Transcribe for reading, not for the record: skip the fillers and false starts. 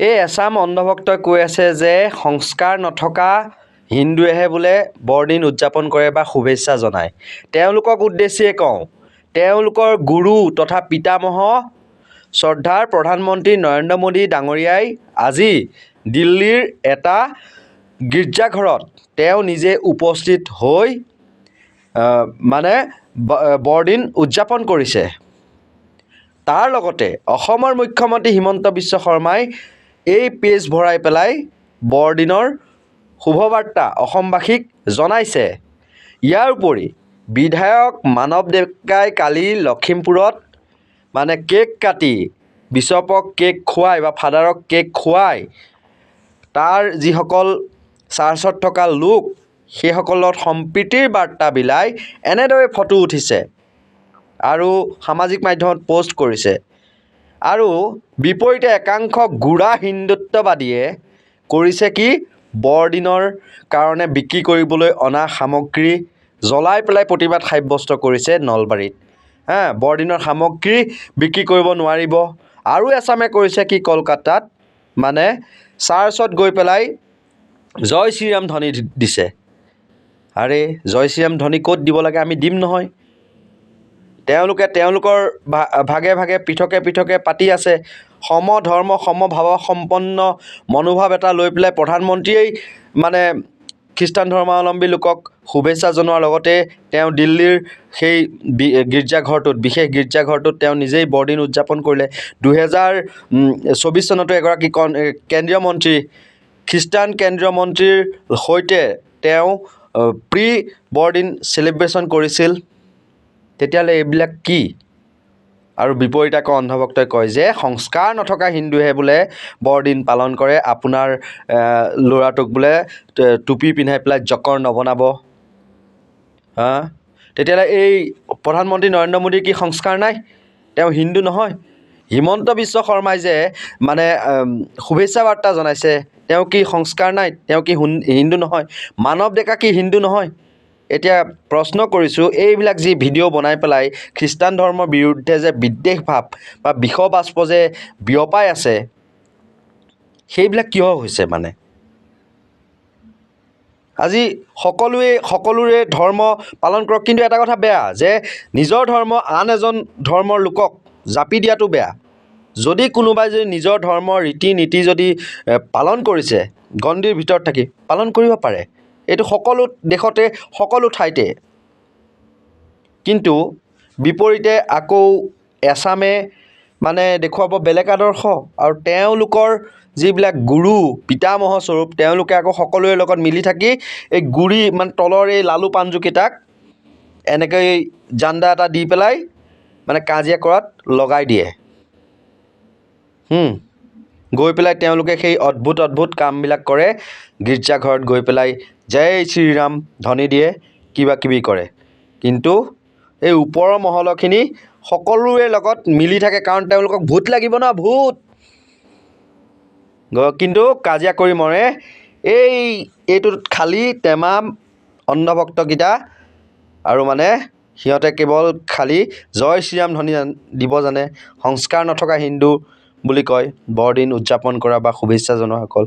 এই এচাম অন্ধভক্তই কৈ আছে যে সংস্কাৰ নথকা হিন্দুৱেহে বোলে বৰদিন উদযাপন কৰে বা শুভেচ্ছা জনায়। তেওঁলোকক উদ্দেশ্যিয়ে কওঁ, তেওঁলোকৰ গুৰু তথা পিতামহ শ্ৰদ্ধাৰ প্ৰধানমন্ত্ৰী নৰেন্দ্ৰ মোদী ডাঙৰীয়াই আজি দিল্লীৰ এটা গীৰ্জাঘৰত তেওঁ নিজে উপস্থিত হৈ বৰদিন উদযাপন কৰিছে। তাৰ লগতে অসমৰ মুখ্যমন্ত্ৰী হিমন্ত বিশ্ব শৰ্মাই এই পেজ ভৰাই পেলাই বৰদিনৰ শুভবাৰ্তা অসমবাসীক জনাইছে। ইয়াৰ উপৰি বিধায়ক মানৱ ডেকাই কালি লখিমপুৰত কেক কাটি বিশ্বপক কেক খুৱাই বা ফাদাৰক কেক খুৱাই তাৰ যিসকল চাৰ্চত থকা লোক সেইসকলত সম্প্ৰীতিৰ বাৰ্তা বিলাই এনেদৰে ফটো উঠিছে আৰু সামাজিক মাধ্যমত পোষ্ট কৰিছে। আৰু বিপৰীতে একাংশ গোড়া হিন্দুত্ববাদীয়ে কৰিছে কি, বৰদিনৰ কাৰণে বিক্ৰী কৰিবলৈ অনা সামগ্ৰী জ্বলাই পেলাই প্ৰতিবাদ সাব্যস্ত কৰিছে নলবাৰীত। বৰদিনৰ সামগ্ৰী বিক্ৰী কৰিব নোৱাৰিব। আৰু এচামে কৰিছে কি, কলকাতাত চাৰ্চত গৈ পেলাই জয় শ্ৰীৰাম ধ্বনি দিছে। আৰে জয় শ্ৰীৰাম ধ্বনি ক'ত দিব লাগে, আমি দিম নহয়। তেওঁলোকে তেওঁলোকৰ ভাগে ভাগে পৃথকে পৃথকে পাতি আছে। সমধৰ্ম সমভাৱ সম্পন্ন মনোভাৱ এটা লৈ পেলাই প্ৰধানমন্ত্ৰীয়েই খ্ৰীষ্টান ধৰ্মাৱলম্বী লোকক শুভেচ্ছা জনোৱাৰ লগতে তেওঁ দিল্লীৰ সেই গীৰ্জাঘৰটোত বিশেষ গীৰ্জাঘৰটোত তেওঁ নিজেই বৰদিন উদযাপন কৰিলে। 2024 চনতো এগৰাকী কেন্দ্ৰীয় মন্ত্ৰী খ্ৰীষ্টান কেন্দ্ৰীয় মন্ত্ৰীৰ সৈতে তেওঁ প্ৰি বৰদিন চেলিব্ৰেশ্যন কৰিছিল। তেতিয়াহ'লে এইবিলাক কি? আৰু বিপৰীতে আকৌ অন্ধভক্তই কয় যে সংস্কাৰ নথকা হিন্দুহে বোলে বৰদিন পালন কৰে, আপোনাৰ ল'ৰাটোক বোলে টুপি পিন্ধাই পেলাই জকৰ নবনাব। তেতিয়াহ'লে এই প্ৰধানমন্ত্ৰী নৰেন্দ্ৰ মোদীৰ কি সংস্কাৰ নাই? তেওঁ হিন্দু নহয়? হিমন্ত বিশ্ব শৰ্মাই যে শুভেচ্ছা বাৰ্তা জনাইছে, তেওঁ কি সংস্কাৰ নাই? তেওঁ কি হিন্দু নহয়? মানৱ ডেকা কি হিন্দু নহয়? এতিয়া প্ৰশ্ন কৰিছোঁ, এইবিলাক যি ভিডিঅ' বনাই পেলাই খ্ৰীষ্টান ধৰ্মৰ বিৰুদ্ধে যে বিদ্বেষ ভাৱ বা বিষবাষ্প যে বিয়পাই আছে, সেইবিলাক কিয় হৈছে? আজি সকলোৰে ধৰ্ম পালন কৰক, কিন্তু এটা কথা বেয়া যে নিজৰ ধৰ্ম আন এজন ধৰ্মৰ লোকক জাপি দিয়াটো বেয়া। যদি কোনোবাই নিজৰ ধৰ্মৰ ৰীতি নীতি যদি পালন কৰিছে, গণ্ডিৰ ভিতৰত থাকি পালন কৰিব পাৰে, এইটো সকলো দেশতে সকলো ঠাইতে। কিন্তু বিপৰীতে আকৌ এচামে দেখুৱাব বেলেগ আদৰ্শ, আৰু তেওঁলোকৰ যিবিলাক গুৰু পিতামহ স্বৰূপ তেওঁলোকে আকৌ সকলোৰে লগত মিলি থাকি এই গুৰি তলৰ এই লালু পাঞ্জুকেইটাক এনেকৈ জাণ্ডা এটা দি পেলাই কাজিয়া কৰাত লগাই দিয়ে। গৈ পেলাই তেওঁলোকে সেই অদ্ভুত কামবিলাক কৰে। গীৰ্জাঘৰত গৈ পেলাই জয় শ্ৰীৰাম ধ্বনি দিয়ে, কিবা কিবি কৰে। কিন্তু এই ওপৰৰ মহলখিনি সকলোৰে লগত মিলি থাকে, কাৰণ তেওঁলোকক ভূত লাগিব ন, ভূত। কিন্তু কাজিয়া কৰি মৰে এইটোত খালী টেমা অন্ধভক্তকেইটা। আৰু সিহঁতে কেৱল খালী জয় শ্ৰীৰাম ধ্বনি দিব জানে, সংস্কাৰ নথকা হিন্দু বুলি কয় বৰদিন উদযাপন কৰা বা শুভেচ্ছা জনোৱাসকল।